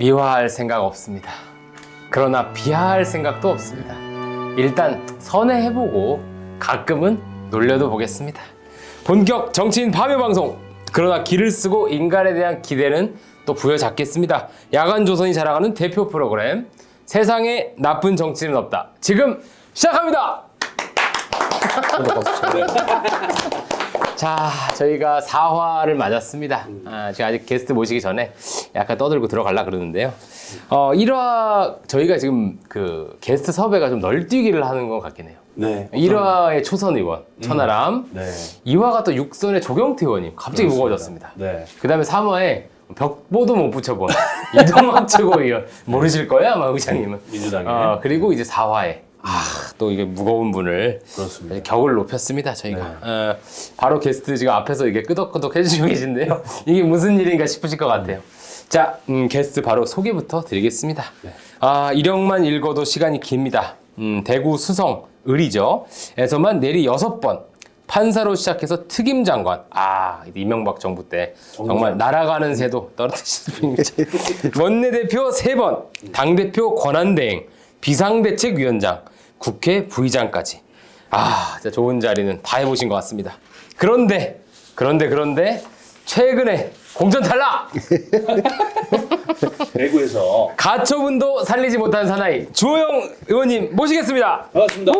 미화할 생각 없습니다. 그러나 비하할 생각도 없습니다. 일단 선회해보고 가끔은 놀려도 보겠습니다. 본격 정치인 파묘 방송. 그러나 기를 쓰고 인간에 대한 기대는 또 부여잡겠습니다. 야간조선이 자랑하는 대표 프로그램 세상에 나쁜 정치는 없다. 지금 시작합니다. 자, 저희가 4화를 맞았습니다. 제가 아직 게스트 모시기 전에 약간 떠들고 들어가려고 그러는데요. 1화 저희가 지금 그 게스트 섭외가 좀 널뛰기를 하는 것 같긴 해요. 네. 1화의 초선 의원 천하람, 네. 2화가 또 육선의 조경태 의원님 갑자기 그렇습니다. 무거워졌습니다. 네. 그 다음에 3화에 벽보도 못 붙여본 이동학 최고위원 모르실 거야 아마 의장님은. 민주당에. 그리고 이제 4화에 또 이게 무거운 분을 그렇습니다. 격을 높였습니다 저희가. 바로 게스트 지금 앞에서 이게 끄덕끄덕 해주시고 계신데요. 이게 무슨 일인가 싶으실 것 같아요. 자, 게스트 바로 소개부터 드리겠습니다. 이력만 읽어도 시간이 깁니다. 대구 수성 을이죠. 에서만 내리 6번 판사로 시작해서 특임장관. 이명박 정부 때 정말 날아가는 새도 떨어뜨리신 분입니다. 원내대표 3번, 당대표 권한대행, 비상대책위원장, 국회 부의장까지. 진짜 좋은 자리는 다 해보신 것 같습니다. 그런데 최근에 공천 탈락! 대구에서 가처분도 살리지 못한 사나이 주호영 의원님 모시겠습니다. 반갑습니다.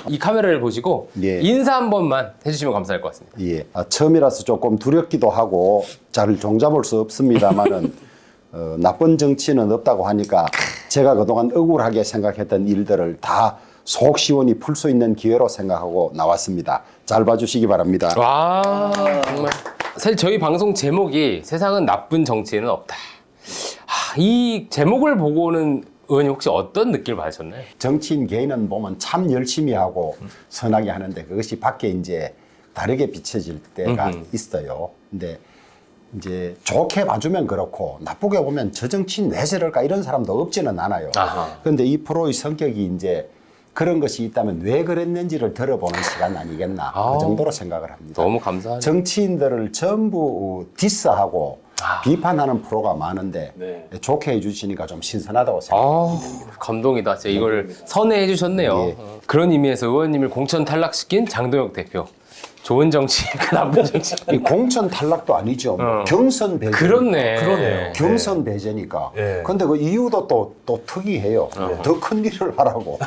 이 카메라를 보시고 예. 인사 한 번만 해주시면 감사할 것 같습니다. 예, 처음이라서 조금 두렵기도 하고 잘 종잡을 수 없습니다만은 나쁜 정치는 없다고 하니까 제가 그동안 억울하게 생각했던 일들을 다 속 시원히 풀 수 있는 기회로 생각하고 나왔습니다. 잘 봐주시기 바랍니다. 와, 정말 사실 저희 방송 제목이 세상은 나쁜 정치인은 없다. 이 제목을 보고는 의원님 혹시 어떤 느낌을 받으셨나요? 정치인 개인은 보면 참 열심히 하고 선하게 하는데 그것이 밖에 이제 다르게 비춰질 때가 있어요. 근데 이제 좋게 봐주면 그렇고 나쁘게 보면 저 정치인 왜 저럴까 이런 사람도 없지는 않아요. 그런데 이 프로의 성격이 이제 그런 것이 있다면 왜 그랬는지를 들어보는 시간 아니겠나 그 정도로 생각을 합니다. 너무 감사합니다. 정치인들을 전부 디스하고 비판하는 프로가 많은데 네. 좋게 해주시니까 좀 신선하다고 생각합니다. 감동이다. 진짜 이걸 선회해 주셨네요. 예. 그런 의미에서 의원님을 공천 탈락시킨 장동혁 대표. 좋은 정치인, 나쁜 정치인. 이 공천 탈락도 아니죠. 경선 배제. 그렇네요. 경선 배제니까. 네. 근데 그 이유도 또 특이해요. 더 큰 일을 하라고.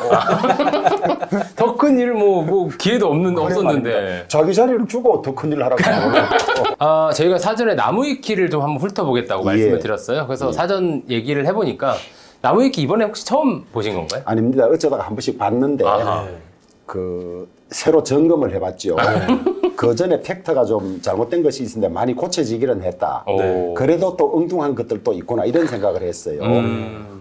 더 큰 일을 뭐 기회도 없었는데. 자기 자리를 주고 더 큰 일을 하라고. 저희가 사전에 나무위키를 좀 한번 훑어보겠다고 말씀을 예. 드렸어요. 그래서 사전 얘기를 해보니까 나무위키 이번에 혹시 처음 보신 건가요? 아닙니다. 어쩌다가 한 번씩 봤는데 그 새로 점검을 해봤죠. 그 전에 팩트가 좀 잘못된 것이 있는데 많이 고쳐지기는 했다. 오. 그래도 또 엉뚱한 것들도 있구나 이런 생각을 했어요.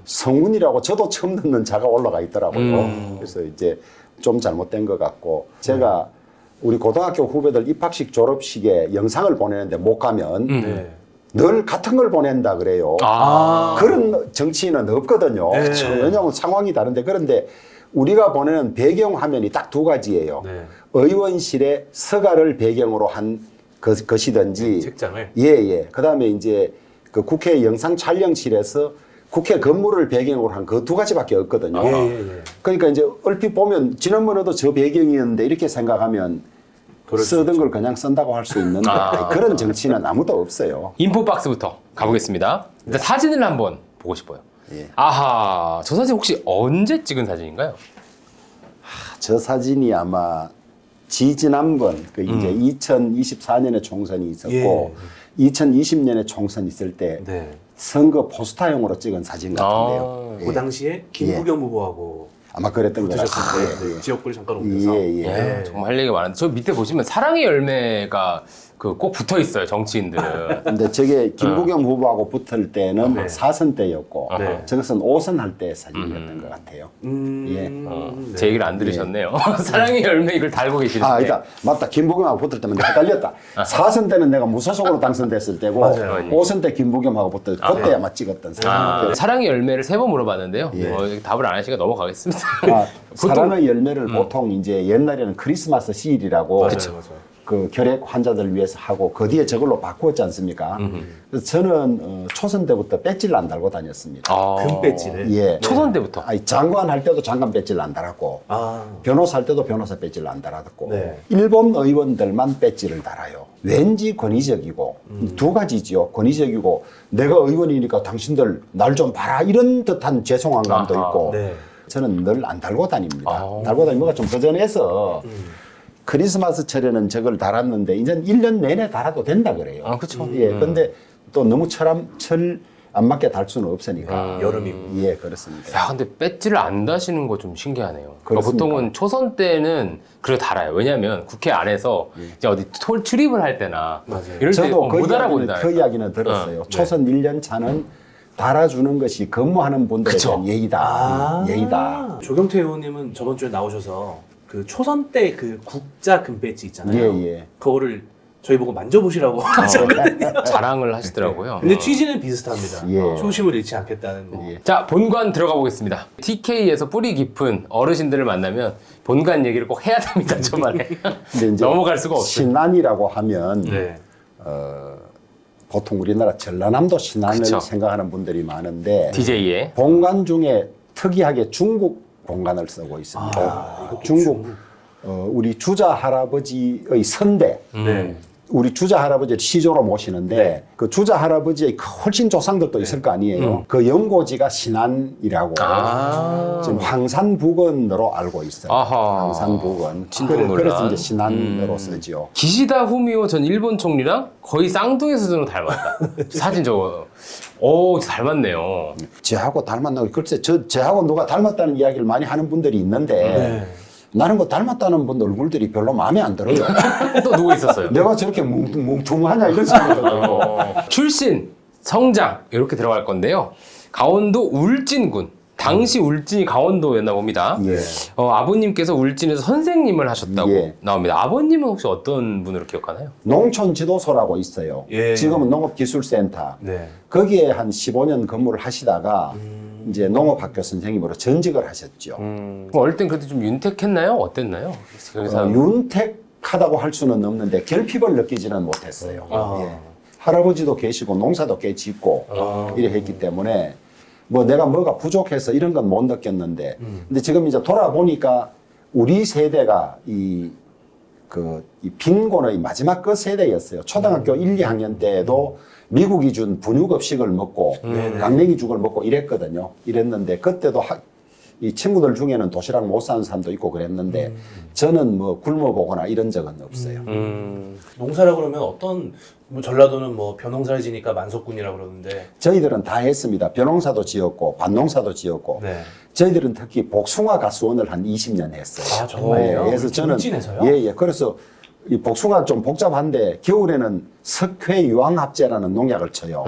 성운이라고 저도 처음 듣는 자가 올라가 있더라고요. 그래서 이제 좀 잘못된 것 같고 제가 우리 고등학교 후배들 입학식 졸업식에 영상을 보내는데 못 가면 늘 같은 걸 보낸다 그래요. 그런 정치인은 없거든요. 왜냐하면 상황이 다른데 그런데 우리가 보내는 배경 화면이 딱 2가지예요. 의원실에 서가를 배경으로 한 것이든지 책장을. 예. 그다음에 이제 그 국회 영상 촬영실에서 국회 건물을 배경으로 한 그 2가지밖에 없거든요. 그러니까 이제 얼핏 보면 지난번에도 저 배경이었는데 이렇게 생각하면 쓰던 걸 그냥 쓴다고 할 수 있는데 그런 정치는 아무도 없어요. 인포박스부터 가보겠습니다. 일단 사진을 한번 보고 싶어요. 예. 저 사진 혹시 언제 찍은 사진인가요? 저 사진이 아마 지지난번 그 이제 2024년에 총선이 있었고 2020년에 총선 있을 때 선거 포스터용으로 찍은 사진 같은데요. 그 당시에 김부겸 후보하고 아마 그랬던 것 붙으셨을 같아요. 때 지역구를 잠깐 오면서 정말 할 얘기가 많은데 저 밑에 보시면 사랑의 열매가 꼭 붙어 있어요 정치인들은. 근데 저게 김부겸 후보하고 붙을 때는 4선 때였고 저것은 5선 할 때 사진이었던 것 같아요. 제 얘기를 안 들으셨네요. 사랑의 열매 이걸 달고 계시는데. 일단 맞다. 김부겸하고 붙을 때면 내가 헷갈렸다. 4선 때는 내가 무소속으로 당선됐을 때고 5선 때 김부겸하고 붙을 때 그때 아마 찍었던 사진. 사랑의 열매를 3번 물어봤는데요. 답을 안 하시니까 넘어가겠습니다. 사랑의 열매를 보통 이제 옛날에는 크리스마스 시일이라고 그 결핵 환자들 위해서 하고 그 뒤에 저걸로 바꾸었지 않습니까? 그래서 저는 초선 때부터 배지를 안 달고 다녔습니다. 금 배지를. 예. 초선 때부터. 아니, 장관 할 때도 장관 배지를 안 달았고 아. 변호사 할 때도 변호사 배지를 안 달았고 네. 일본 의원들만 배지를 달아요. 왠지 권위적이고 두 가지지요. 권위적이고 내가 의원이니까 당신들 날 좀 봐라 이런 듯한 죄송한 감도 아하. 있고 네. 저는 늘 안 달고 다닙니다. 아. 달고 다니면 좀 허전해서 크리스마스철에는 저걸 달았는데 이제 1년 내내 달아도 된다 그래요. 아, 그쵸. 예, 근데 또 너무 철 안 맞게 달 수는 없으니까. 여름이고. 예, 그렇습니다. 야, 근데 배지를 안 다시는 거 좀 신기하네요. 그러니까 그렇습니까? 보통은 초선 때는 그래 달아요. 왜냐하면 국회 안에서 이제 어디 출입을 할 때나 맞아요. 이럴 때 저도 못 알아본다. 그 이야기는 들었어요. 초선 1년 차는 달아주는 것이 근무하는 분들에 그쵸. 대한 예의다. 예의다. 조경태 의원님은 저번 주에 나오셔서 그 초선 때 그 국자 금배지 있잖아요. 예, 예. 그거를 저희 보고 만져보시라고 하셨거든요. 자랑을 하시더라고요. 근데 취지는 비슷합니다. 예. 초심을 잃지 않겠다는. 예. 자, 본관 들어가 보겠습니다. TK에서 뿌리 깊은 어르신들을 만나면 본관 얘기를 꼭 해야 됩니다. 저만에. 근데 이제 넘어갈 수가 없어요. 신안이라고 하면 네. 보통 우리나라 전라남도 신안을 그쵸. 생각하는 분들이 많은데 DJ에. 본관 중에 특이하게 중국 본관을 쓰고 있습니다. 이거 중국 우리 주자 할아버지의 선대 네. 우리 주자 할아버지를 시조로 모시는데 그 주자 할아버지의 훨씬 조상들도 있을 거 아니에요. 그 연고지가 신안이라고 지금 황산부건으로 알고 있어요. 아하. 황산부건. 진동문란. 그래서 이제 신안으로 쓰죠. 기시다 후미오 전 일본 총리랑 거의 쌍둥이 수준으로 닮았다. 사진 저거. 오, 닮았네요. 쟤하고 닮았나? 글쎄, 쟤하고 누가 닮았다는 이야기를 많이 하는 분들이 있는데 네. 나는 그 닮았다는 분 얼굴들이 별로 마음에 안 들어요. 또 누구 있었어요? 내가 저렇게 뭉퉁하냐 이런 생각이 들고. 출신, 성장 이렇게 들어갈 건데요. 강원도 울진군. 당시 울진이 강원도였나 봅니다. 예. 아버님께서 울진에서 선생님을 하셨다고 예. 나옵니다. 아버님은 혹시 어떤 분으로 기억하나요? 농촌 지도소라고 있어요. 예. 지금은 농업기술센터. 네. 거기에 한 15년 근무를 하시다가 이제 농업학교 선생님으로 전직을 하셨죠. 그럼 어릴 땐 그래도 좀 윤택했나요? 어땠나요? 그래서 윤택하다고 할 수는 없는데 결핍을 느끼지는 못했어요. 예. 할아버지도 계시고 농사도 꽤 짓고 이래 했기 때문에 뭐 내가 뭐가 부족해서 이런 건 못 느꼈는데 근데 지금 이제 돌아보니까 우리 세대가 이 빈곤의 마지막 그 세대였어요. 초등학교 1, 2학년 때도 미국이 준 분유급식을 먹고 강냉이죽을 먹고 이랬거든요. 이랬는데 그때도 이 친구들 중에는 도시락 못 사는 사람도 있고 그랬는데 저는 뭐 굶어보거나 이런 적은 없어요. 농사라 그러면 어떤 뭐 전라도는 뭐 벼농사를 지니까 만석군이라고 그러는데 저희들은 다 했습니다. 벼농사도 지었고 밭농사도 지었고 네. 저희들은 특히 복숭아 가수원을 한 20년 했어요. 아, 정말요? 그래서 저는 울진에서요? 예. 그래서 이 복숭아 좀 복잡한데 겨울에는 석회유황합제라는 농약을 쳐요.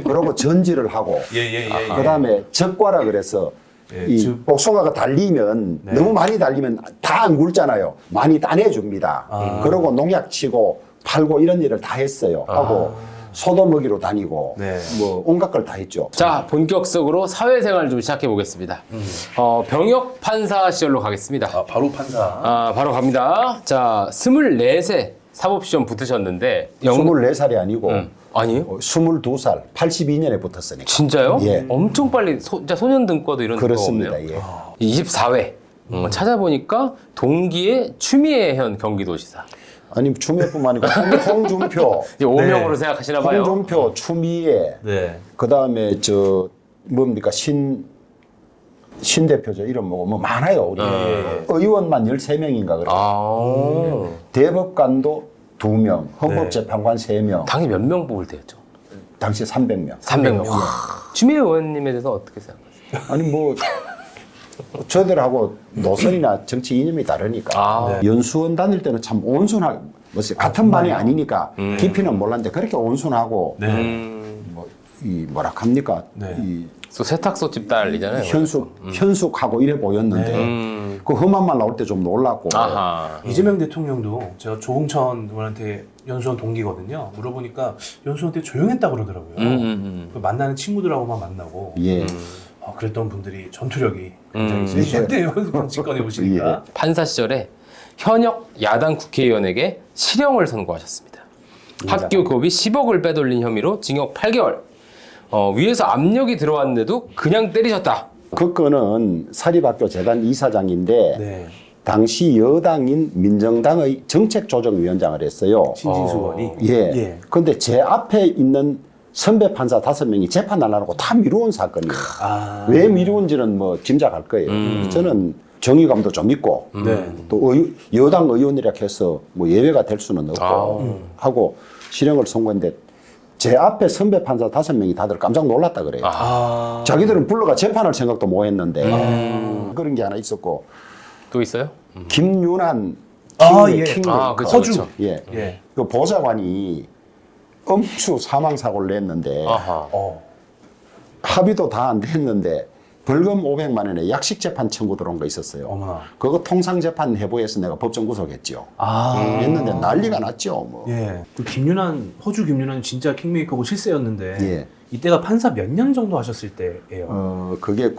그리고 전지를 하고 예. 그다음에 적과라 그래서 예, 이 복숭아가 달리면 너무 많이 달리면 다 안 굵잖아요. 많이 따내줍니다. 그러고 농약 치고 팔고 이런 일을 다 했어요. 하고 소도 먹이로 다니고 네. 뭐 온갖 걸 다 했죠. 자, 본격적으로 사회생활 좀 시작해 보겠습니다. 병역 판사 시절로 가겠습니다. 아, 바로 판사. 바로 갑니다. 자, 24세 사법시험 붙으셨는데 24살이 아니고 아니에요? 22살, 82년에 붙었으니까. 진짜요? 예. 엄청 빨리 진짜 소년등과도 이런 데가 그렇습니다. 없네요. 예. 24회 찾아보니까 동기의 추미애현 경기도지사. 아니 추미애뿐만 아니고 홍준표, 이제 오명으로 생각하시나 봐요. 홍준표, 추미애, 네. 그 다음에 저 뭡니까 신 대표죠. 이름 뭐 많아요. 우리 의원만 13명인가 그래요. 아, 대법관도 2명, 헌법재판관 3명, 당시 몇 명 뽑을 때였죠? 당시 300명. 300명. 추미애 의원님에 대해서 어떻게 생각하세요? 아니 뭐 저들하고 노선이나 정치 이념이 다르니까 연수원 다닐 때는 참 온순하게 같은 반이 아니니까 깊이는 몰랐는데 그렇게 온순하고 뭐라 합니까? 이 또 세탁소 집 딸이잖아요. 현숙하고 이래 보였는데 그 험한말 나올 때 좀 놀랐고. 아하. 이재명 대통령도 제가 조홍천 의원한테 연수원 동기거든요. 물어보니까 연수원 때 조용했다고 그러더라고요. 그 만나는 친구들하고만 만나고. 예. 그랬던 분들이 전투력이 굉장히 세셨대요. 정치권에 오시니까. 판사 시절에 현역 야당 국회의원에게 실형을 선고하셨습니다. 학교 교비 10억을 빼돌린 혐의로 징역 8개월. 위에서 압력이 들어왔는데도 그냥 때리셨다. 그 건은 사립학교 재단 이사장인데 네. 당시 여당인 민정당의 정책조정위원장을 했어요. 신진수 의원이. 예. 근데 제 앞에 있는 선배 판사 5명이 재판 안 하고 다 미루은 사건이에요. 왜 미루은지는 뭐 짐작할 거예요. 저는 정의감도 좀 있고 네. 또 여당 의원이라 해서 뭐 예외가 될 수는 없고 하고 실형을 선고했는데 제 앞에 선배 판사 5명이 다들 깜짝 놀랐다 그래요. 자기들은 불러가 재판할 생각도 못 했는데 그런 게 하나 있었고 또 있어요? 김윤환 예. 그쵸, 허주. 그쵸. 예. 예. 그 보좌관이 음주 사망 사고를 냈는데 아하. 합의도 다 안 됐는데 벌금 500만 원에 약식 재판 청구 들어온 거 있었어요. 어머나. 그거 통상 재판 해부해서 내가 법정 구속했죠. 했는데 난리가 났죠. 뭐. 예. 그 김윤환, 허주 김윤환 진짜 킹메이커고 실세였는데 예. 이때가 판사 몇 년 정도 하셨을 때예요? 그게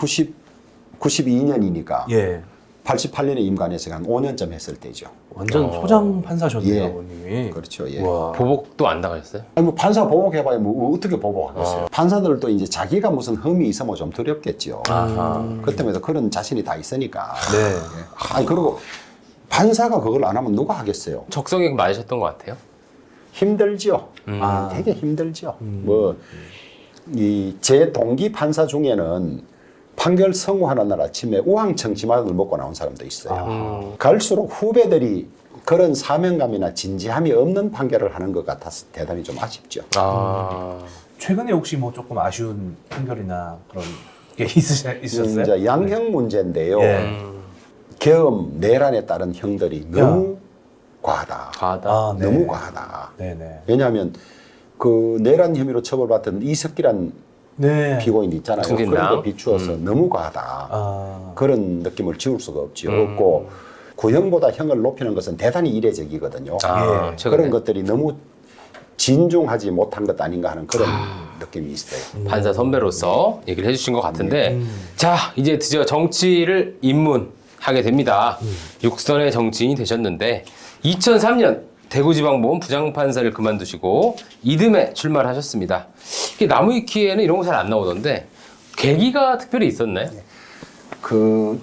92년이니까 예. 88년에 임관해서 한 5년쯤 했을 때죠. 완전 소장 판사셨네요, 예. 아버님이. 그렇죠. 예. 와. 보복도 안 당하셨어요? 아니 뭐 판사 보복해봐야 뭐 어떻게 보복하겠어요. 판사들도 이제 자기가 무슨 흠이 있으면 좀 두렵겠죠. 그 때문에 그런 자신이 다 있으니까. 네. 예. 아니 그리고 판사가 그걸 안 하면 누가 하겠어요. 적성에 맞으셨던 것 같아요. 힘들죠. 되게 힘들죠. 뭐 이 제 동기 판사 중에는 판결 선고하는 날 아침에 우황청심환을 먹고 나온 사람도 있어요. 갈수록 후배들이 그런 사명감이나 진지함이 없는 판결을 하는 것 같아서 대단히 좀 아쉽죠. 최근에 혹시 뭐 조금 아쉬운 판결이나 그런 게 있으셨어요? 이제 양형 문제인데요. 예. 계엄 내란에 따른 형들이 너무 과하다. 가다. 네. 너무 과하다. 네네. 왜냐하면 그 내란 혐의로 처벌받던 이석기란 네. 피고인 있잖아요. 통신당? 그런 거 비추어서 너무 과하다. 그런 느낌을 지울 수가 없고 구형보다 형을 높이는 것은 대단히 이례적이거든요. 예. 최근에. 그런 것들이 너무 진중하지 못한 것 아닌가 하는 그런 느낌이 있어요. 판사 선배로서 얘기를 해주신 것 같은데 자 이제 드디어 정치를 입문하게 됩니다. 육선의 정치인이 되셨는데 2003년 대구지방법원 부장판사를 그만두시고 이듬해 출마를 하셨습니다. 이게 나무위키에는 이런 거 잘 안 나오던데 계기가 특별히 있었나요? 그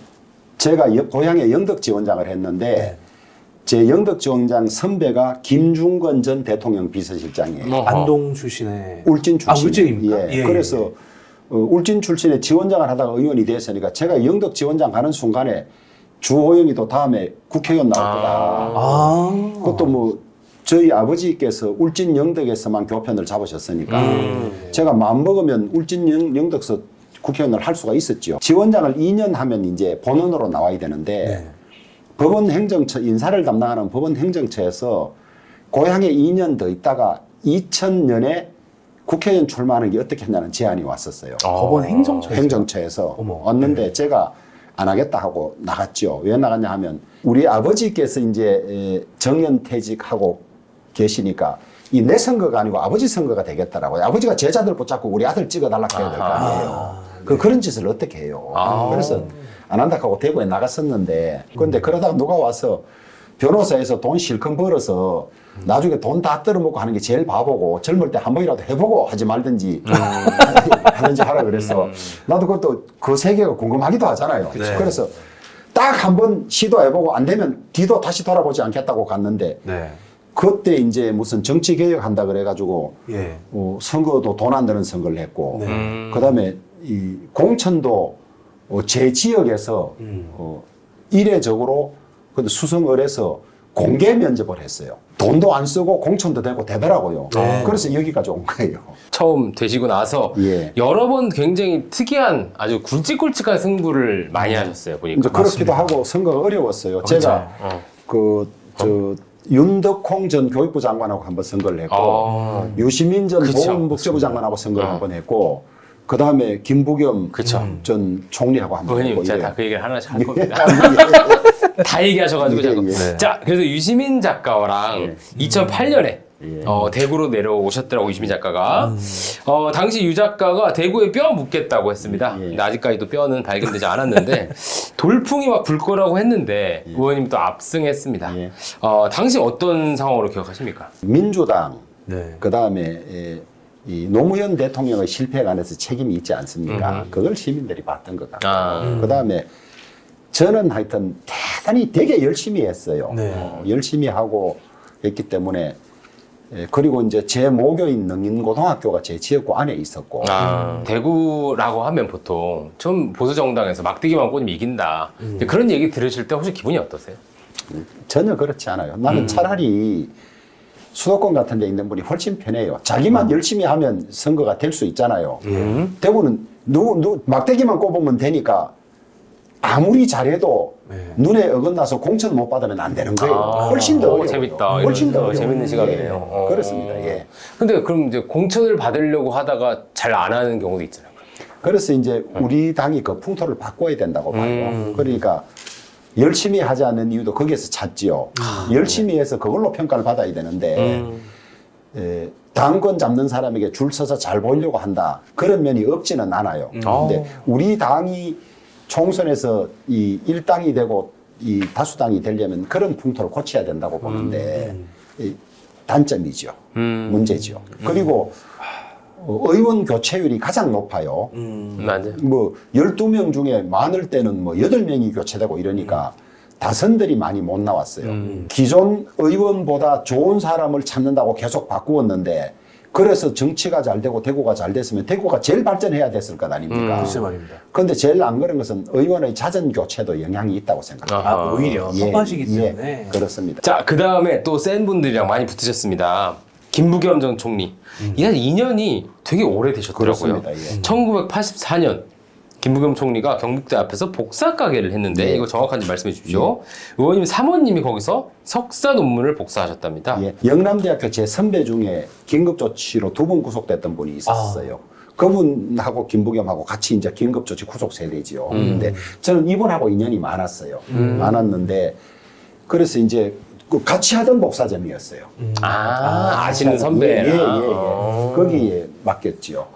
제가 고향에 영덕지원장을 했는데 제 영덕지원장 선배가 김중건 전 대통령 비서실장이에요. 안동 출신의 울진 출신. 울진입니까? 예. 그래서 울진 출신의 지원장을 하다가 의원이 됐으니까 제가 영덕 지원장 가는 순간에 주호영이도 다음에 국회의원 나올 거다. 그것도 뭐 저희 아버지께서 울진 영덕에서만 교편을 잡으셨으니까 제가 마음 먹으면 울진 영덕서 국회의원을 할 수가 있었죠. 지원장을 2년 하면 이제 본원으로 나와야 되는데 법원 행정처 인사를 담당하는 법원 행정처에서 고향에 2년 더 있다가 2000년에 국회의원 출마하는 게 어떻게 했냐는 제안이 왔었어요. 법원 행정처에서. 행정처에서 어머. 왔는데 제가 안 하겠다 하고 나갔죠. 왜 나갔냐 하면 우리 아버지께서 이제 정년퇴직하고 계시니까 이 내 선거가 아니고 아버지 선거가 되겠다라고요. 아버지가 제자들 붙잡고 우리 아들 찍어달라 해야 될 거 아니에요. 그런 짓을 어떻게 해요. 그래서 안 한다 하고 대구에 나갔었는데 그런데 그러다가 누가 와서 변호사에서 돈 실컷 벌어서 나중에 돈 다 떨어먹고 하는 게 제일 바보고 젊을 때 한 번이라도 해보고 하지 말든지 하든지 하라 그래서 나도 그것도 그 세계가 궁금하기도 하잖아요. 그래서 딱 한 번 시도해보고 안 되면 뒤도 다시 돌아보지 않겠다고 갔는데 네. 그때 이제 무슨 정치 개혁한다 그래가지고 예. 선거도 돈 안 드는 선거를 했고 그다음에 이 공천도 제 지역에서 이례적으로 근데 수성을에서 공개 면접을 했어요. 돈도 안 쓰고 공천도 되고 되더라고요. 그래서 여기까지 온 거예요. 처음 되시고 나서 예. 여러 번 굉장히 특이한 아주 굵직굵직한 승부를 많이 하셨어요. 보니까. 이제 그렇기도 하고 선거가 어려웠어요. 제가 윤덕홍 전 교육부 장관하고 한번 선거를 했고 유시민 전 보건복지부 장관하고 선거를 한번 했고 그 다음에 김부겸 전 총리하고 한번 의원님 했고 제가 다 그 얘기를 하나씩 할 예. 겁니다. 다 얘기하셔가지고 예, 자꾸. 예. 자 그래서 유시민 작가랑 2008년에 예. 대구로 내려오셨더라고 유시민 작가가. 당시 유 작가가 대구에 뼈 묻겠다고 했습니다. 예. 근데 아직까지도 뼈는 발견되지 않았는데 돌풍이 막 불 거라고 했는데 의원님 또 압승했습니다. 예. 당시 어떤 상황으로 기억하십니까? 민주당 네. 그 다음에 이 노무현 대통령의 실패에 관해서 책임이 있지 않습니까? 그걸 시민들이 봤던 것 같고 그 다음에 저는 하여튼 대단히 되게 열심히 했어요. 네. 열심히 하고 했기 때문에 그리고 이제 제 모교인 능인고등학교가 제 지역구 안에 있었고 대구라고 하면 보통 좀 보수 정당에서 막대기만 꽂으면 이긴다. 그런 얘기 들으실 때 혹시 기분이 어떠세요? 전혀 그렇지 않아요. 나는 차라리 수도권 같은 데 있는 분이 훨씬 편해요. 자기만 열심히 하면 선거가 될 수 있잖아요. 대구는 막대기만 꼽으면 되니까 아무리 잘해도 눈에 어긋나서 공천 못 받으면 안 되는 거예요. 훨씬 더 어려워요. 재밌다. 훨씬 더 이런 어려워요. 재밌는 시각이네요. 예, 그렇습니다. 예. 근데 그럼 이제 공천을 받으려고 하다가 잘 안 하는 경우도 있잖아요. 그래서 이제 우리 당이 그 풍토를 바꿔야 된다고 봐요. 그러니까 열심히 하지 않는 이유도 거기에서 찾지요. 열심히 해서 그걸로 평가를 받아야 되는데 당권 잡는 사람에게 줄 서서 잘 보이려고 한다. 그런 면이 없지는 않아요. 근데 우리 당이 총선에서 이 일당이 되고 이 다수당이 되려면 그런 풍토를 고쳐야 된다고 보는데 이 단점이죠. 문제죠. 그리고 의원 교체율이 가장 높아요. 맞아요. 뭐 12명 중에 많을 때는 뭐 8명이 교체되고 이러니까 다선들이 많이 못 나왔어요. 기존 의원보다 좋은 사람을 찾는다고 계속 바꾸었는데 그래서 정치가 잘 되고 대구가 잘 됐으면 대구가 제일 발전해야 됐을 것 아닙니까? 글쎄 말입니다. 그런데 제일 안 그런 것은 의원의 잦은 교체도 영향이 있다고 생각합니다. 아, 오히려 선거시기 때문에. 그렇습니다. 자, 그 다음에 또 센 분들이랑 많이 붙으셨습니다. 김부겸 전 총리. 이 2년이 되게 오래되셨더라고요. 그렇습니다. 예. 1984년 김부겸 총리가 경북대 앞에서 복사 가게를 했는데 예. 이거 정확한지 말씀해 주십시오. 의원님 사모님이 거기서 석사 논문을 복사하셨답니다. 예. 영남대학교 제 선배 중에 긴급조치로 2번 구속됐던 분이 있었어요. 그분하고 김부겸하고 같이 이제 긴급조치 구속 세대지요. 근데 저는 이분하고 인연이 많았어요. 많았는데 그래서 이제 그 같이 하던 복사점이었어요. 아시는 선배랑. 예. 거기에 맡겼지요.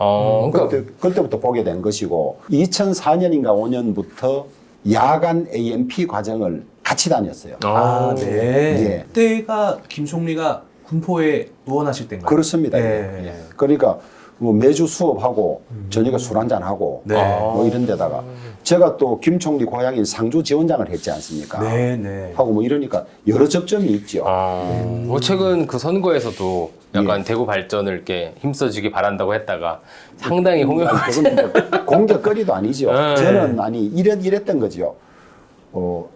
그러니까 그때부터 보게 된 것이고 2004년인가 5년부터 야간 AMP 과정을 같이 다녔어요. 아, 네. 예. 그때가 김 총리가 군포에 누원하실 때인가요? 그렇습니다. 예. 예. 그러니까 뭐 매주 수업하고 저녁에 술 한잔하고 네. 뭐 이런 데다가 제가 또 김 총리 고향인 상주 지원장을 했지 않습니까? 네. 하고 뭐 이러니까 여러 접점이 있죠. 뭐 최근 그 선거에서도 약간 대구 발전을 이렇게 힘써주기 바란다고 했다가 상당히 홍역을 그건 뭐 공격거리도 아니죠. 저는 이랬던 거죠.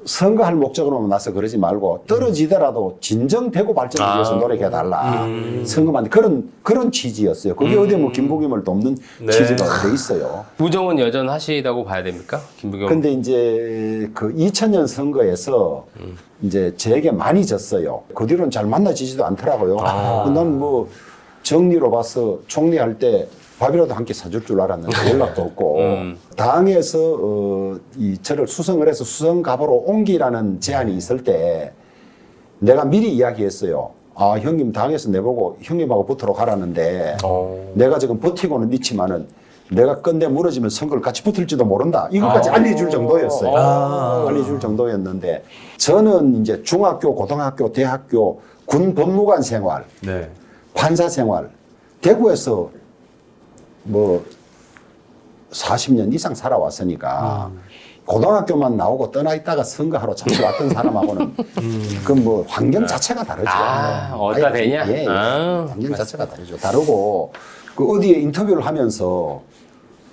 선거할 목적으로만 나서 그러지 말고 떨어지더라도 진정 대구 발전을 위해서 노력해달라. 선거만 그런 취지였어요. 그게 어디 뭐 김부겸을 돕는 취지가 돼 있어요. 우정은 여전하시다고 봐야 됩니까? 김부겸. 근데 이제 그 2000년 선거에서 이제 제게 많이 졌어요. 그 뒤로는 잘 만나지지도 않더라고요. 난 뭐 정리로 봐서 총리할 때 밥이라도 한 끼 사줄 줄 알았는데 연락도 없고 당에서 저를 수성을 해서 수성갑으로 옮기라는 제안이 있을 때 내가 미리 이야기했어요. 아 형님 당에서 내보고 형님하고 붙으러 가라는데 내가 지금 버티고는 있지만은 내가 건대 무너지면 선거를 같이 붙을지도 모른다. 이것까지 알려줄 정도였어요. 알려줄 정도였는데 저는 이제 중학교, 고등학교, 대학교, 군 법무관 생활, 네. 판사 생활, 대구에서 뭐 40년 이상 살아왔으니까 고등학교만 나오고 떠나 있다가 선거하러 잠시 왔던 사람하고는 그 뭐 환경 자체가 다르죠. 어디다 대냐? 예. 환경 자체가 다르죠. 다르고 그 어디에 인터뷰를 하면서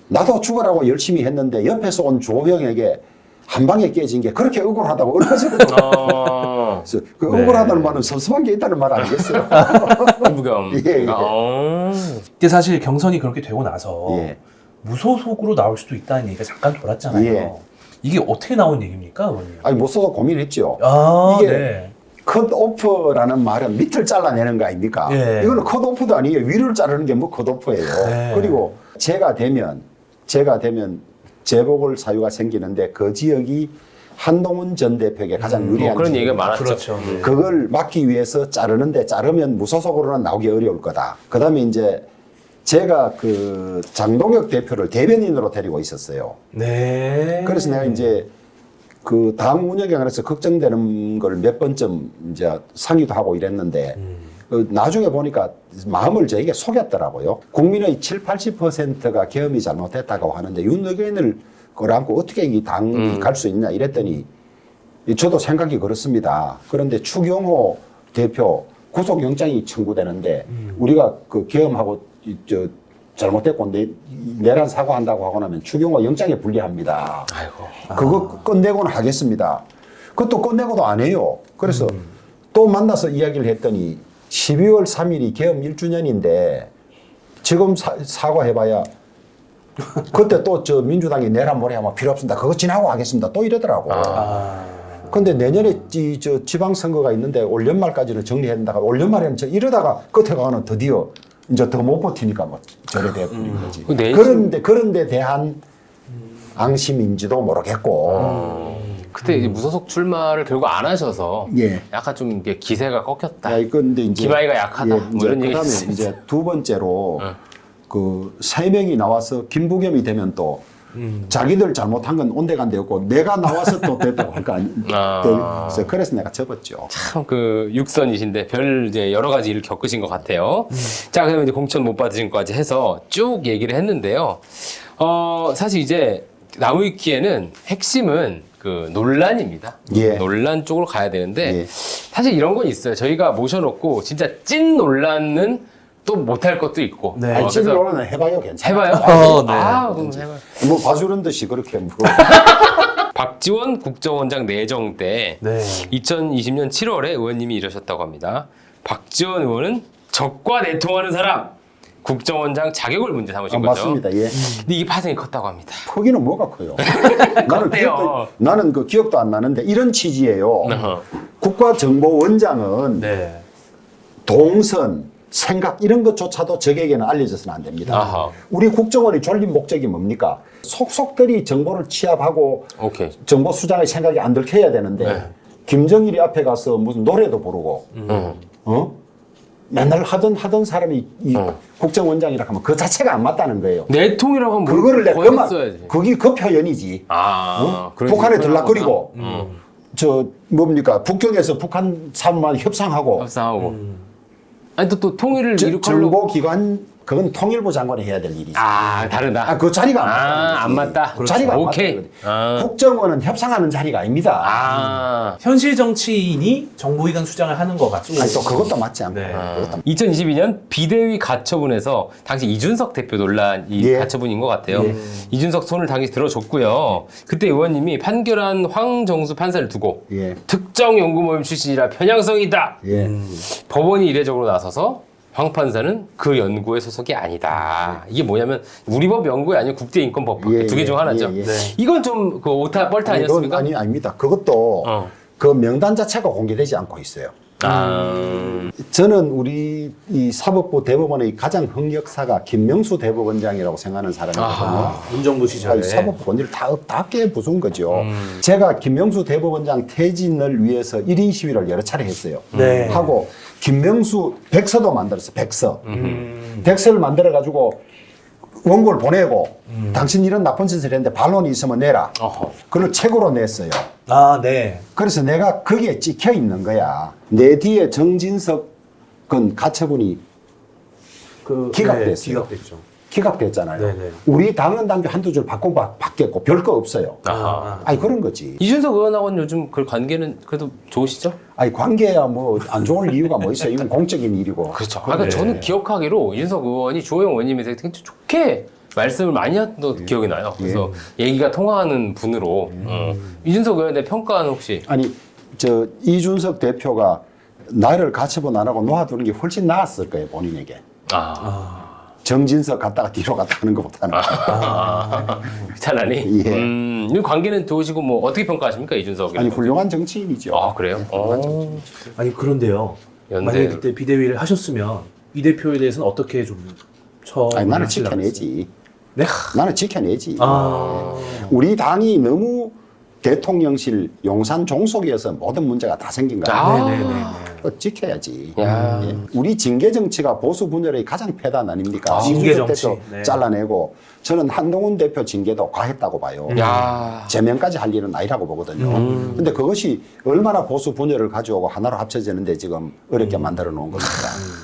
나도 죽으라고 열심히 했는데 옆에서 온 조병에게 한 방에 깨진 게 그렇게 억울하다고 얽혀지거든요. 그래서 그 억울하다는 말은 섭섭한 게 있다는 말 아니겠어요? 김부겸. 예. 그때 사실 경선이 그렇게 되고 나서 예. 무소속으로 나올 수도 있다는 얘기가 잠깐 돌았잖아요. 예. 이게 어떻게 나온 얘기입니까, 의원님? 아니 못 써서 고민했죠. 이게 이게 컷오프라는 말은 밑을 잘라내는 거 아닙니까? 예. 이거는 컷오프도 아니에요. 위를 자르는 게 뭐 컷오프예요. 네. 그리고 제가 되면 제복을 사유가 생기는데 그 지역이 한동훈 전 대표에게 가장 유리한 그런 얘기가 지역이다. 많았죠. 그렇죠. 네. 그걸 막기 위해서 자르는데 자르면 무소속으로는 나오기 어려울 거다. 그다음에 이제 제가 그 장동혁 대표를 대변인으로 데리고 있었어요. 네. 그래서 내가 이제 그 당 운영에 관해서 걱정되는 걸 몇 번쯤 이제 상의도 하고 이랬는데 나중에 보니까 마음을 저에게 속였더라고요. 국민의 7, 80%가 계엄이 잘못했다고 하는데 윤 의견을 끌어안고 어떻게 이 당이 갈 수 있냐 이랬더니 저도 생각이 그렇습니다. 그런데 추경호 대표 구속영장이 청구되는데 우리가 그 계엄하고 잘못됐고 내란 사과한다고 하고 나면 추경호 영장에 불리합니다. 아이고. 그거 끝내고는 하겠습니다. 그것도 끝내고도 안 해요. 그래서 또 만나서 이야기를 했더니 12월 3일이 계엄 1주년인데 지금 사과해봐야 그때 또 저 민주당이 내란 모래 하면 필요 없습니다. 그거 지나고 하겠습니다. 또 이러더라고. 근데 내년에 저 지방선거가 있는데 올 연말까지는 정리해야 된다가 올 연말에는 이러다가 끝에 가는 드디어 이제 더 못 버티니까 뭐 저래 돼버린 거지. 그런데 대한 앙심인지도 모르겠고. 그때 이제 무소속 출마를 결국 안 하셔서 예. 약간 좀 이게 기세가 꺾였다. 근데 이제 기마이가 약하다. 뭐 이런 얘기 그다음에 있었죠. 이제 두 번째로 그 세 명이 나와서 김부겸이 되면 또 자기들 잘못한 건 온데간데 없고 내가 나와서 또 됐다고 할 거 아니에요. 그래서 내가 접었죠. 참 그 육선이신데 별 이제 여러 가지 일을 겪으신 것 같아요. 자, 그러면 이제 공천 못 받으신 것까지 해서 쭉 얘기를 했는데요. 사실 이제 나무위키에는 핵심은 그 논란입니다. 예. 논란 쪽으로 가야 되는데 예. 사실 이런 건 있어요. 저희가 모셔놓고 진짜 찐 논란은 또 못할 것도 있고. 네. 아니, 그래서 찔러는 해봐요, 괜찮아. 해봐요. 네. 그럼 해봐요. 뭐 봐주는 듯이 그렇게 뭐. 박지원 국정원장 내정 때 네. 2020년 7월에 의원님이 이러셨다고 합니다. 박지원 의원은 적과 내통하는 사람, 국정원장 자격을 문제 삼으신 거죠. 맞습니다. 예. 근데 이 파생이 컸다고 합니다. 크기는 뭐가 커요? 컸대요. 나는 그 기억도 안 나는데 이런 취지예요. 어허. 국가정보원장은 네. 동선, 생각 이런 것조차도 적에게는 알려져서는 안 됩니다. 아하. 우리 국정원의 존립 목적이 뭡니까? 속속들이 정보를 취합하고 오케이. 정보 수장의 생각이 안 들켜야 되는데 네. 김정일이 앞에 가서 무슨 노래도 부르고 맨날 하던 사람이 이 국정원장이라 하면 그 자체가 안 맞다는 거예요. 내통이라고 하면 그거를 내가 더 했어야지. 그게 그 표현이지. 북한에 들락거리고 저 뭡니까 북경에서 북한 사람만 협상하고 협상하고. 아니 또 통일을 이룩하려고. 정보기관 그건 통일부 장관이 해야 될 일이지. 다르다. 그 자리가 안 맞다. 안 맞다. 자리가 안 오케이. 맞다. 국정원은 협상하는 자리가 아닙니다. 현실 정치인이 정보기관 수장을 하는 것 같죠. 아니 또 그것도 맞지 않고. 네. 그것도 2022년 비대위 가처분에서 당시 이준석 대표 논란이 예. 가처분인 것 같아요. 이준석 손을 당시 들어줬고요. 그때 의원님이 판결한 황정수 판사를 두고 예. 특정 연구모임 출신이라 편향성이다. 예. 법원이 이례적으로 나서서 황 판사는 그 연구의 소속이 아니다. 이게 뭐냐면 우리 법 연구가 아니고 국제인권법 예, 두 개 중 예, 하나죠. 예, 예. 이건 좀 그 오타 뻘타 아니, 아니었습니까? 그건 아닙니다. 그것도 그 명단 자체가 공개되지 않고 있어요. 저는 우리 이 사법부 대법원의 가장 흑역사가 김명수 대법원장이라고 생각하는 사람이거든요. 문정부 시절에. 사법부 권위를 다 깨부순 거죠. 제가 김명수 대법원장 퇴진을 위해서 1인 시위를 여러 차례 했어요. 네. 하고 김명수 백서도 만들었어요. 백서. 백서를 만들어가지고 원고를 보내고 당신 이런 나쁜 짓을 했는데 반론이 있으면 내라. 그걸 책으로 냈어요. 아, 네. 그래서 내가 거기에 찍혀 있는 거야. 내 뒤에 정진석은 가처분이 기각됐어요. 기각됐죠. 기각됐잖아요. 네네. 우리 당은 당규 한두 줄 바뀌었고 별거 없어요. 아니 그런 거지. 이준석 의원하고는 요즘 그 관계는 그래도 좋으시죠? 아니 관계야 뭐 안 좋을 이유가 뭐 있어요. 이건 공적인 일이고. 그렇죠. 그러니까 저는 기억하기로 이준석 의원이 조영 의원님에 대해 굉장히 좋게 말씀을 많이 했던 기억이 나요. 그래서 얘기가 통하는 분으로 이준석 의원에 대해 평가는 혹시? 아니 저 이준석 대표가 나를 가처분 안 하고 놓아두는 게 훨씬 나았을 거예요 본인에게. 정진석 갔다가 뒤로 갔다 하는 것보다는. 차라리. 예. 이 관계는 좋으시고 뭐 어떻게 평가하십니까 이준석? 아니 훌륭한 정치인이죠. 아 그래요? 아니, 그런데요. 연대. 만약에 그때 비대위를 하셨으면 이 대표에 대해서는 어떻게 좀 아니 나는 하시려고 지켜내지. 네? 나는 지켜내지. 아. 우리 당이 너무 대통령실 용산 종속이어서 모든 문제가 다 생긴 거야. 아. 네네네. 또 지켜야지. 야. 예. 우리 징계 정치가 보수 분열의 가장 폐단 아닙니까? 징계 이준석 정치. 대표 네. 잘라내고 저는 한동훈 대표 징계도 과했다고 봐요. 야. 제명까지 할 일은 아니라고 보거든요. 근데 그것이 얼마나 보수 분열을 가져오고 하나로 합쳐지는데 지금 어렵게 만들어 놓은 겁니까?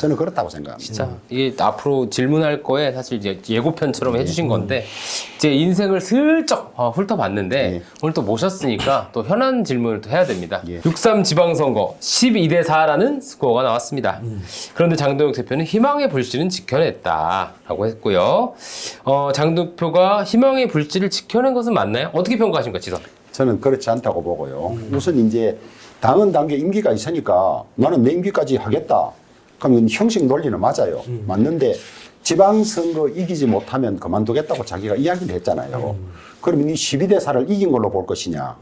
저는 그렇다고 생각합니다. 진짜 이게 앞으로 질문할 거에 사실 이제 예고편처럼 해주신 건데 제 인생을 슬쩍 훑어봤는데 예. 오늘 또 모셨으니까 또 현안 질문을 또 해야 됩니다. 예. 6.3 지방선거 12대 4라는 스코어가 나왔습니다. 그런데 장동혁 대표는 희망의 불씨는 지켜냈다라고 했고요. 장 대표가 희망의 불씨를 지켜낸 것은 맞나요? 어떻게 평가하십니까, 지선? 저는 그렇지 않다고 보고요. 우선 이제 당헌 당규 임기가 있으니까 나는 내 임기까지 하겠다. 그럼 형식 논리는 맞아요. 맞는데 지방선거 이기지 못하면 그만두겠다고 자기가 이야기를 했잖아요. 그럼 이 12대 4를 이긴 걸로 볼 것이냐?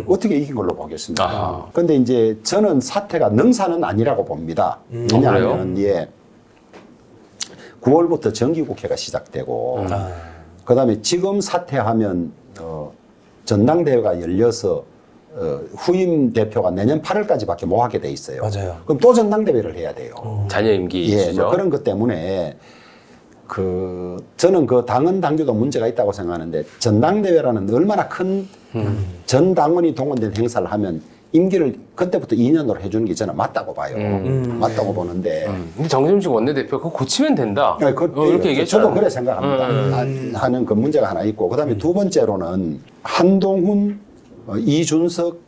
어떻게 이긴 걸로 보겠습니까? 그런데 이제 저는 사태가 능사는 아니라고 봅니다. 왜냐하면 예, 9월부터 정기국회가 시작되고 그다음에 지금 사퇴하면 전당대회가 열려서 후임 대표가 내년 8월까지밖에 못 하게 돼 있어요. 맞아요. 그럼 또 전당대회를 해야 돼요. 자녀 임기시죠? 예, 뭐 그런 것 때문에 저는 그 당헌 당규도 문제가 있다고 생각하는데 전당대회라는 얼마나 큰 전 당원이 동원된 행사를 하면 임기를 그때부터 2년으로 해주는 게 저는 맞다고 봐요. 맞다고 보는데. 근데 정점식 원내대표 그거 고치면 된다. 네, 이렇게 얘기했죠. 저도 그래 생각합니다. 하는 그 문제가 하나 있고, 그다음에 두 번째로는 한동훈, 이준석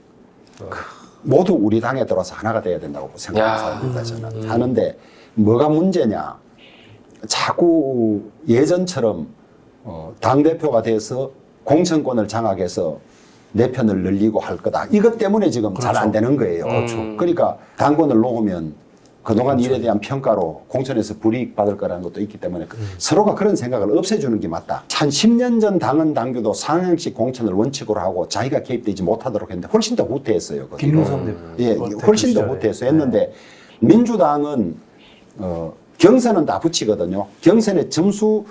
모두 우리 당에 들어서 하나가 돼야 된다고 생각합니다. 저는 하는데 뭐가 문제냐? 자꾸 예전처럼 당 대표가 돼서 공천권을 장악해서 내 편을 늘리고 할 거다. 이것 때문에 지금 잘 안 되는 거예요. 그러니까 당권을 놓으면 그동안 일에 대한 평가로 공천에서 불이익 받을 거라는 것도 있기 때문에 서로가 그런 생각을 없애주는 게 맞다. 한 10년 전 당헌 당규도 상향식 공천을 원칙으로 하고 자기가 개입되지 못하도록 했는데 훨씬 더 후퇴했어요. 그 뒤로. 김무성 대표. 예, 훨씬 더 후퇴해서 했는데 민주당은 경선은 다 붙이거든요. 경선에 점수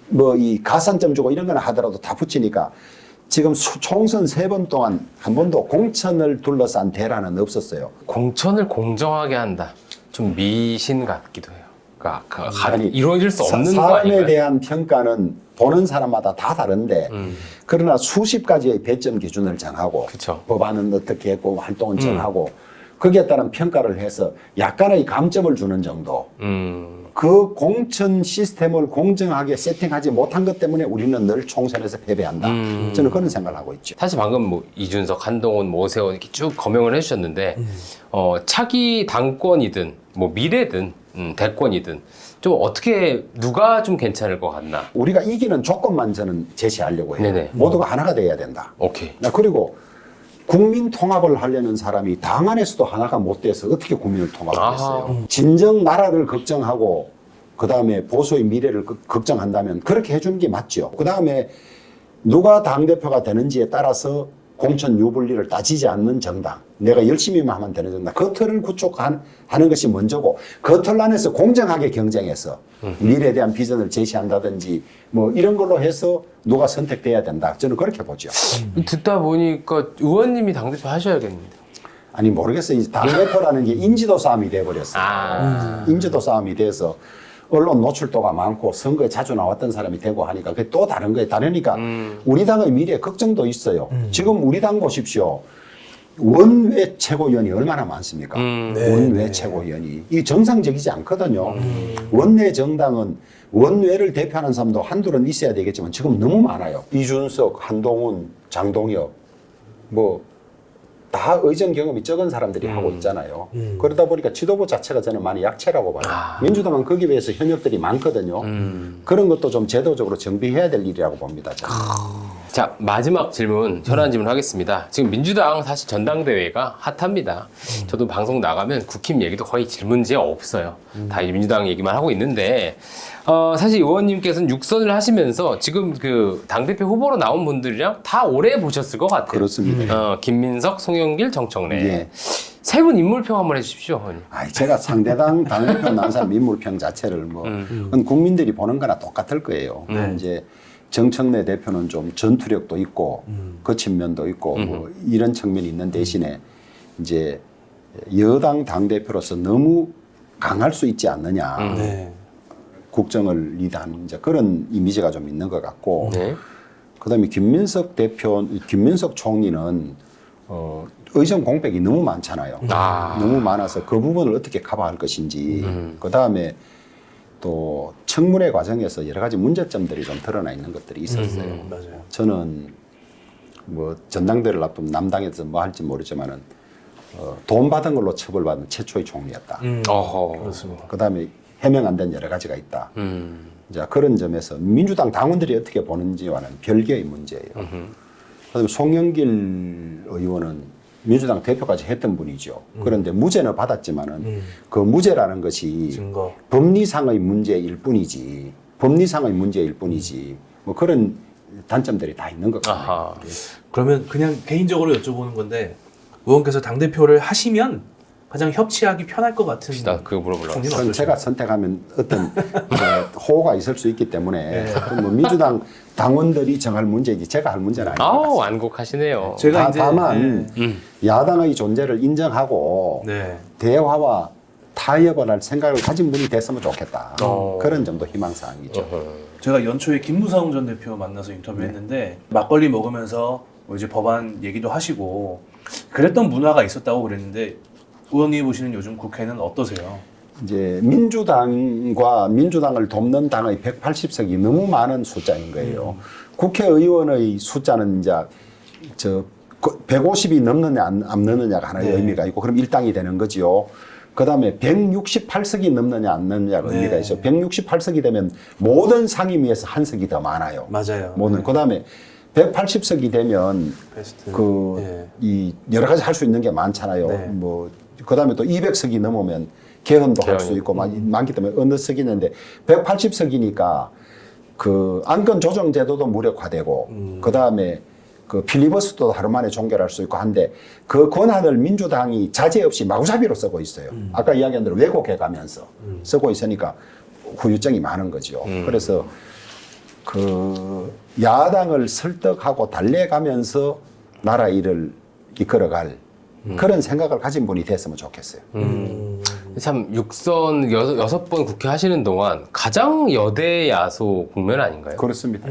뭐 이 가산점 주고 이런 거나 하더라도 다 붙이니까 지금 총선 3번 동안 한 번도 공천을 둘러싼 대란은 없었어요. 공천을 공정하게 한다. 좀 미신 같기도 해요. 그러니까 아니, 이루어질 수 없는 거 사람에 아닌가요? 대한 평가는 보는 사람마다 다 다른데 그러나 수십 가지의 배점 기준을 정하고 그쵸. 법안은 어떻게 했고 활동은 정하고 거기에 따른 평가를 해서 약간의 감점을 주는 정도. 그 공천 시스템을 공정하게 세팅하지 못한 것 때문에 우리는 늘 총선에서 패배한다. 저는 그런 생각을 하고 있죠. 사실 방금 뭐 이준석, 한동훈, 오세훈 이렇게 쭉 거명을 해주셨는데 차기 당권이든 뭐 미래든 대권이든 좀 어떻게 누가 좀 괜찮을 것 같나? 우리가 이기는 조건만 저는 제시하려고 해요. 네네. 모두가 하나가 돼야 된다. 오케이. 그리고 국민 통합을 하려는 사람이 당 안에서도 하나가 못 돼서 어떻게 국민을 통합하겠어요? 진정 나라를 걱정하고 그다음에 보수의 미래를 걱정한다면 그렇게 해주는 게 맞죠. 그다음에 누가 당대표가 되는지에 따라서 공천 유불리를 따지지 않는 정당, 내가 열심히만 하면 되는 정당, 그 틀을 구축하는 것이 먼저고 그 틀 안에서 공정하게 경쟁해서 미래에 대한 비전을 제시한다든지 뭐 이런 걸로 해서 누가 선택돼야 된다. 저는 그렇게 보죠. 듣다 보니까 의원님이 당대표 하셔야겠는데. 아니 모르겠어요. 이 당대표라는 게 인지도 싸움이 돼버렸어요. 인지도 싸움이 돼서 언론 노출도가 많고 선거에 자주 나왔던 사람이 되고 하니까 그게 또 다른 거예요. 다르니까 우리 당의 미래 걱정도 있어요. 지금 우리 당 보십시오. 원외 최고위원이 얼마나 많습니까? 원외 최고위원이. 이 정상적이지 않거든요. 원내 정당은 원외를 대표하는 사람도 한둘은 있어야 되겠지만 지금 너무 많아요. 이준석, 한동훈, 장동혁 뭐 다 의정 경험이 적은 사람들이 하고 있잖아요. 그러다 보니까 지도부 자체가 저는 많이 약체라고 봐요. 민주당은 거기에 비해서 현역들이 많거든요. 그런 것도 좀 제도적으로 정비해야 될 일이라고 봅니다. 저는. 자, 마지막 질문, 현안 질문 하겠습니다. 지금 민주당 사실 전당대회가 핫합니다. 저도 방송 나가면 국힘 얘기도 거의 질문지에 없어요. 다 이제 민주당 얘기만 하고 있는데, 사실 의원님께서는 육선을 하시면서 지금 그 당대표 후보로 나온 분들이랑 다 오래 보셨을 것 같아요. 그렇습니다. 김민석, 송영길, 정청래. 예. 세 분 인물평 한번 해주십시오, 의원님. 제가 상대당 당대표 나온 사람 인물평 자체를 뭐 그건 국민들이 보는 거나 똑같을 거예요. 이제 정청래 대표는 좀 전투력도 있고 거친 면도 있고 뭐 이런 측면이 있는 대신에 이제 여당 당 대표로서 너무 강할 수 있지 않느냐. 네. 국정을 리드하는 이제 그런 이미지가 좀 있는 것 같고. 네. 그다음에 김민석 총리는 의정 공백이 너무 많잖아요. 너무 많아서 그 부분을 어떻게 커버할 것인지. 그다음에 또 청문회 과정에서 여러 가지 문제점들이 좀 드러나 있는 것들이 있었어요. 맞아요. 저는 뭐 전당대회를 앞두면 남당에서 뭐 할지 모르지만은 돈 받은 걸로 처벌받은 최초의 총리였다. 어허. 그렇습니다. 그다음에 해명 안 된 여러 가지가 있다. 자, 그런 점에서 민주당 당원들이 어떻게 보는지와는 별개의 문제예요. 그다음에 송영길 의원은 민주당 대표까지 했던 분이죠. 그런데 무죄는 받았지만은 그 무죄라는 것이 증거. 법리상의 문제일 뿐이지, 뭐 그런 단점들이 다 있는 것 같아요. 아하. 그러면 그냥 개인적으로 여쭤보는 건데 의원께서 당 대표를 하시면 가장 협치하기 편할 것 같은 그거 물어보려고. 총리는 그건 제가 선택하면 어떤 호가 있을 수 있기 때문에 뭐 민주당 당원들이 정할 문제이지 제가 할 문제는 아닌 것 같습니다. 완곡하시네요. 제가 이제 다만 야당의 존재를 인정하고 네. 대화와 타협을 할 생각을 가진 분이 됐으면 좋겠다. 그런 점도 희망사항이죠. 제가 연초에 김무성 전 대표 만나서 인터뷰했는데 막걸리 먹으면서 뭐 이제 법안 얘기도 하시고 그랬던 문화가 있었다고 그랬는데 의원님이 보시는 요즘 국회는 어떠세요? 이제 민주당과 민주당을 돕는 당의 180석이 너무 많은 숫자인 거예요. 국회의원의 숫자는 이제 150이 넘느냐 안 넘느냐가 하나의 의미가 있고 그럼 일당이 되는 거지요. 그다음에 168석이 넘느냐 안 넘느냐가 의미가 있어. 168석이 되면 모든 상임위에서 한 석이 더 많아요. 맞아요. 모든 그다음에 180석이 되면 베스트. 이 여러 가지 할 수 있는 게 많잖아요. 네. 뭐 그다음에 또 200석이 넘으면 개헌도 할 수 있고 많기 때문에 어느 석이 있는데 180석이니까 그 안건 조정 제도도 무력화되고 그다음에 그 필리버스터도 하루 만에 종결할 수 있고 한데 그 권한을 민주당이 자제 없이 마구잡이로 쓰고 있어요. 아까 이야기한 대로 왜곡해 가면서 쓰고 있으니까 후유증이 많은 거죠. 그래서 그 야당을 설득하고 달래가면서 나라 일을 이끌어갈 그런 생각을 가진 분이 됐으면 좋겠어요. 참 육선 여섯 번 국회 하시는 동안 가장 여대 야소 국면 아닌가요? 그렇습니다.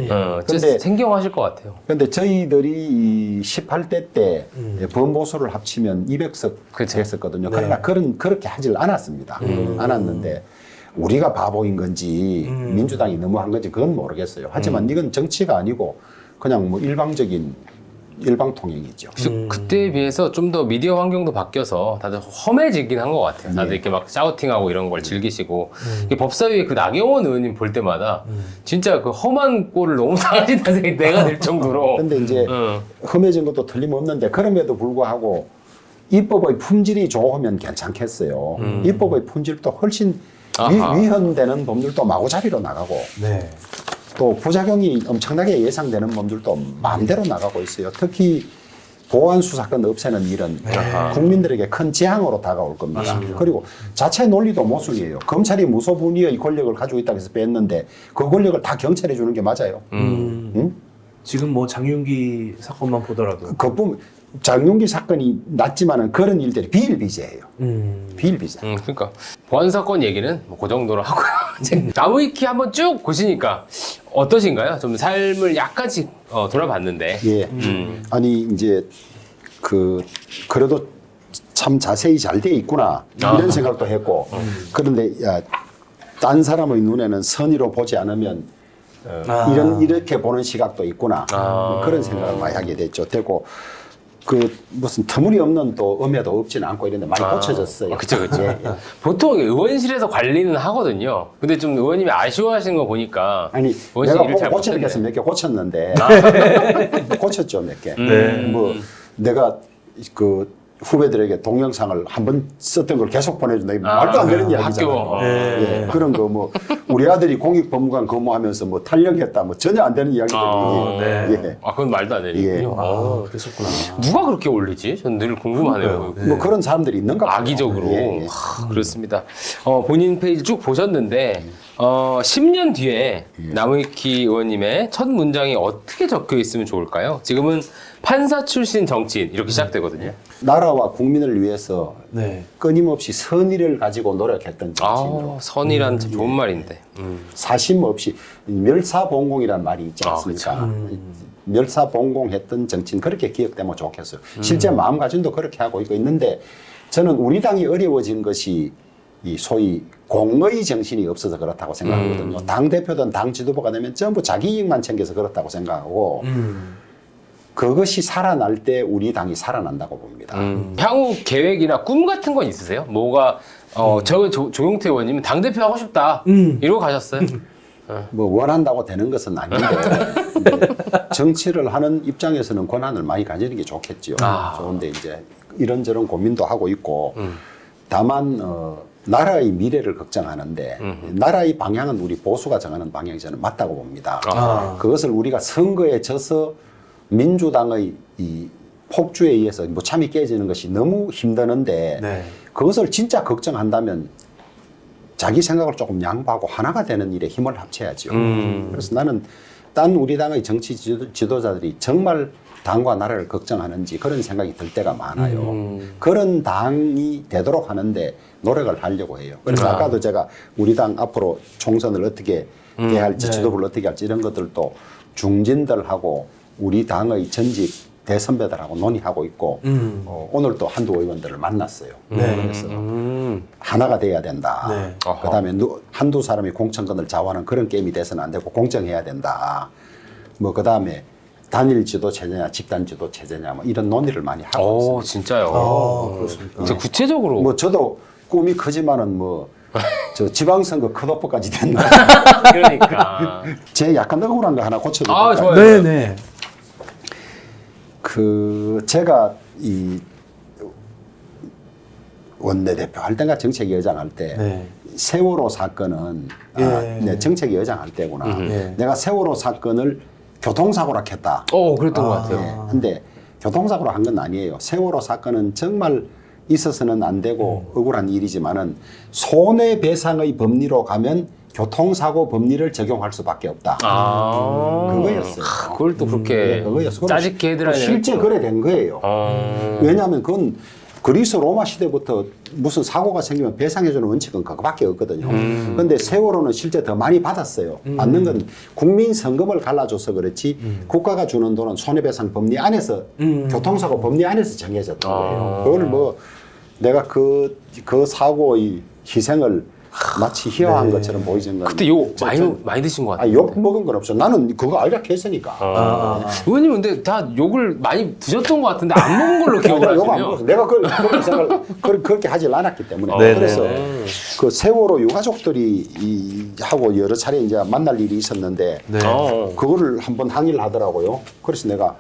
진짜 생경하실 것 같아요. 근데 저희들이 18대 때 범보수를 합치면 200석 했었거든요. 그러나 그렇게 하질 않았습니다. 않았는데 우리가 바보인 건지 민주당이 너무한 건지 그건 모르겠어요. 하지만 이건 정치가 아니고 그냥 뭐 일방통행이죠. 그때에 비해서 좀 더 미디어 환경도 바뀌어서 다들 험해지긴 한 것 같아요. 다들 이렇게 막 샤우팅하고 이런 걸 즐기시고 이게 법사위에 그 나경원 의원님 볼 때마다 진짜 그 험한 꼴을 너무 당하신다는 생각이 내가 들 정도로. 근데 이제 험해진 것도 틀림없는데 그럼에도 불구하고 입법의 품질이 좋으면 괜찮겠어요. 입법의 품질도 훨씬 위헌되는 법률도 마구잡이로 나가고 네. 또 부작용이 엄청나게 예상되는 법들도 마음대로 나가고 있어요. 특히 보안수 사건 없애는 일은 국민들에게 큰 재앙으로 다가올 겁니다. 맞습니다. 그리고 자체 논리도 모순이에요. 검찰이 무소분의의 권력을 가지고 있다고 해서 뺐는데 그 권력을 다 경찰에 주는 게 맞아요. 응? 지금 뭐 장윤기 사건만 보더라도 그뿐 장윤기 사건이 났지만은 그런 일들이 비일비재해요. 비일비재. 그러니까 보안 사건 얘기는 뭐 그 정도로 하고요. 이제 나무위키 한번 쭉 보시니까 어떠신가요? 좀 삶을 약간씩 돌아봤는데. 예. 아니 이제 그래도 참 자세히 잘 돼 있구나 이런 생각도 했고 그런데 딴 사람의 눈에는 선의로 보지 않으면 이렇게 보는 시각도 있구나 그런 생각을 많이 하게 됐죠. 되고 그 무슨 터무니없는 또 음해도 없지는 않고 이런데 많이 고쳐졌어요. 그쵸. 예. 보통 의원실에서 관리는 하거든요. 근데 좀 의원님이 아쉬워하시는 거 보니까 아니 의원실 내가 일을 잘 고치는 게 못했네. 몇 개 고쳤는데 고쳤죠 몇 개. 뭐 내가 그 후배들에게 동영상을 한번 썼던 걸 계속 보내준다. 말도 안 되는 이야기잖아요. 예, 그런 거 뭐 우리 아들이 공익법무관 근무하면서 뭐 탈영했다 뭐 전혀 안 되는 이야기들이 예. 그건 말도 안 되는군요. 그랬었구나. 누가 그렇게 올리지? 전 늘 궁금하네요. 뭐 그런 사람들이 있는가 봐요. 악의적으로. 예, 예. 그렇습니다. 본인 페이지 쭉 보셨는데 10년 뒤에 나무위키 의원님의 첫 문장이 어떻게 적혀 있으면 좋을까요? 지금은 판사 출신 정치인 이렇게 시작되거든요. 나라와 국민을 위해서 네. 끊임없이 선의를 가지고 노력했던 정치인으로 선이란 참 좋은 말인데. 사심 없이 멸사봉공이라는 말이 있지 않습니까? 멸사봉공했던 정치인 그렇게 기억되면 좋겠어요. 실제 마음가짐도 그렇게 하고 있는데 저는 우리 당이 어려워진 것이 이 소위 공의 정신이 없어서 그렇다고 생각하거든요. 당 대표든 당 지도부가 되면 전부 자기 이익만 챙겨서 그렇다고 생각하고 그것이 살아날 때 우리 당이 살아난다고 봅니다. 향후 계획이나 꿈 같은 건 있으세요? 뭐가 조용태 의원님은 당 대표 하고 싶다 이러고 가셨어요. 뭐 원한다고 되는 것은 아닌데 근데 정치를 하는 입장에서는 권한을 많이 가지는 게 좋겠지요. 좋은데 이제 이런저런 고민도 하고 있고 다만 나라의 미래를 걱정하는데 나라의 방향은 우리 보수가 정하는 방향이 저는 맞다고 봅니다. 그것을 우리가 선거에 져서 민주당의 이 폭주에 의해서 무참히 깨지는 것이 너무 힘드는데 네. 그것을 진짜 걱정한다면 자기 생각을 조금 양보하고 하나가 되는 일에 힘을 합쳐야죠. 그래서 나는 딴 우리 당의 정치 지도자들이 정말 당과 나라를 걱정하는지 그런 생각이 들 때가 많아요. 그런 당이 되도록 하는데 노력을 하려고 해요. 그래서 아까도 제가 우리 당 앞으로 총선을 어떻게 대할지 네. 지도부를 어떻게 할지 이런 것들도 중진들하고 우리 당의 전직 대선배들하고 논의하고 있고 오늘도 한두 의원들을 만났어요. 그래서 하나가 돼야 된다. 네. 그다음에 한두 사람이 공천권을 좌우하는 그런 게임이 돼서는 안 되고 공정해야 된다. 뭐 그다음에 단일 지도 체제냐 집단 지도 체제냐 뭐 이런 논의를 많이 하고 있습니다. 진짜요? 그렇습니까? 진짜 구체적으로. 뭐 저도 꿈이 크지만은 뭐 저 지방선거 컷오프까지 됐나. 그러니까. 제 약간 억울한 거 하나 고쳐도 아, 될까요? 좋아요. 네네. 제가 이 원내대표 할 때가 정책위원장 할 때 네. 세월호 사건은 네, 정책위원장 할 때구나. 예. 내가 세월호 사건을 교통사고라 했다. 그랬던 것 같아요. 근데 교통사고로 한 건 아니에요. 세월호 사건은 정말 있어서는 안 되고 억울한 일이지만은 손해배상의 법리로 가면 교통사고 법리를 적용할 수밖에 없다. 그거였어요. 그걸 또 그렇게 그거였어요. 짜집게 해드려야 실제 그래 된 거예요. 왜냐하면 그건 그리스 로마 시대부터 무슨 사고가 생기면 배상해주는 원칙은 그거밖에 없거든요. 그런데 세월호는 실제 더 많이 받았어요. 받는 건 국민 성금을 갈라줘서 그렇지 국가가 주는 돈은 손해배상 법리 안에서 교통사고 법리 안에서 정해졌던 거예요. 그걸 뭐 내가 그 사고의 희생을 마치 희화한 것처럼 보이는 건 그때 욕 많이 드신 것 같아요. 욕 먹은 건 없어. 나는 그거 알려 했으니까. 의원님 근데 다 욕을 많이 드셨던 것 같은데 안 먹은 걸로 기억을 내가 욕안 하시네요. 먹었어. 내가 그런 생각을 그렇게 하질 않았기 때문에. 네네. 그래서 그 세월호 유가족들이 하고 여러 차례 이제 만날 일이 있었는데 네. 그거를 한번 항의를 하더라고요. 그래서 내가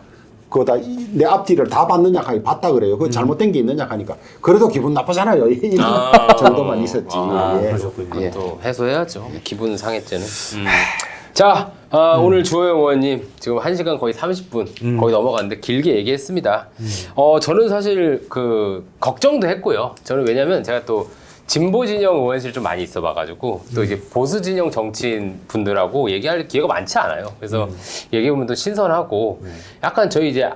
그거 내 앞뒤를 다 봤느냐 하니 봤다 그래요. 그 잘못된 게 있느냐 하니까 그래도 기분 나쁘잖아요. 이런 정도만 있었지. 그러셨군요. 예. 또 해소해야죠. 기분 상했죄는. 자, 오늘 주호영 의원님 지금 1시간 거의 30분 거의 넘어갔는데 길게 얘기했습니다. 저는 사실 그 걱정도 했고요. 저는 왜냐면 제가 또 진보 진영 의원실 좀 많이 있어봐가지고 또 이제 보수 진영 정치인 분들하고 얘기할 기회가 많지 않아요. 그래서 얘기해보면 또 신선하고 약간 저희 이제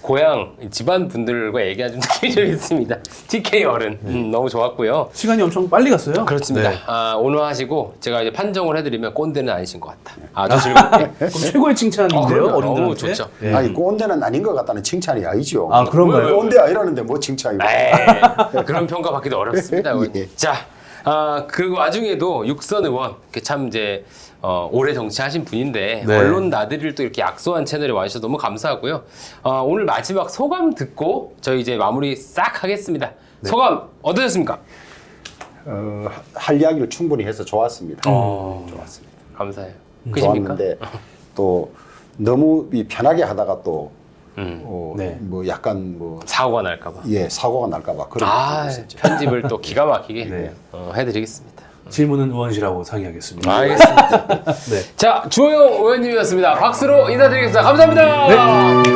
고향 집안 분들과 얘기한 좀 느낌이 좀 있습니다. TK 어른 너무 좋았고요. 시간이 엄청 빨리 갔어요. 그렇습니다. 네. 오늘 하시고 제가 이제 판정을 해드리면 꼰대는 아니신 것 같다. 아주 즐겁게. 그럼 최고의 칭찬인데요, 그럼요. 어른들한테. 너무 좋죠. 네. 아니 꼰대는 아닌 것 같다는 칭찬이 아니죠. 아, 그런가요? 꼰대 아니라는데 뭐 칭찬이고. 그런 평가 받기도 어렵습니다. 의원님. 예. 자, 그 와중에도 육선 의원, 참 이제 오래 정치하신 분인데 네. 언론 나들이를 또 이렇게 약소한 채널에 와주셔서 너무 감사하고요. 오늘 마지막 소감 듣고 저희 이제 마무리 싹 하겠습니다. 소감 어떠셨습니까? 할 이야기를 충분히 해서 좋았습니다. 좋았습니다. 감사해요. 그십니까? 좋았는데 또 너무 편하게 하다가 또 네. 뭐 약간 뭐 사고가 날까봐. 사고가 날까봐 그런 것도 있었죠. 편집을 또 기가 막히게 네. 해드리겠습니다. 질문은 의원실하고 상의하겠습니다. 알겠습니다. 네. 자, 주호영 의원님이었습니다. 박수로 인사드리겠습니다. 감사합니다. 네.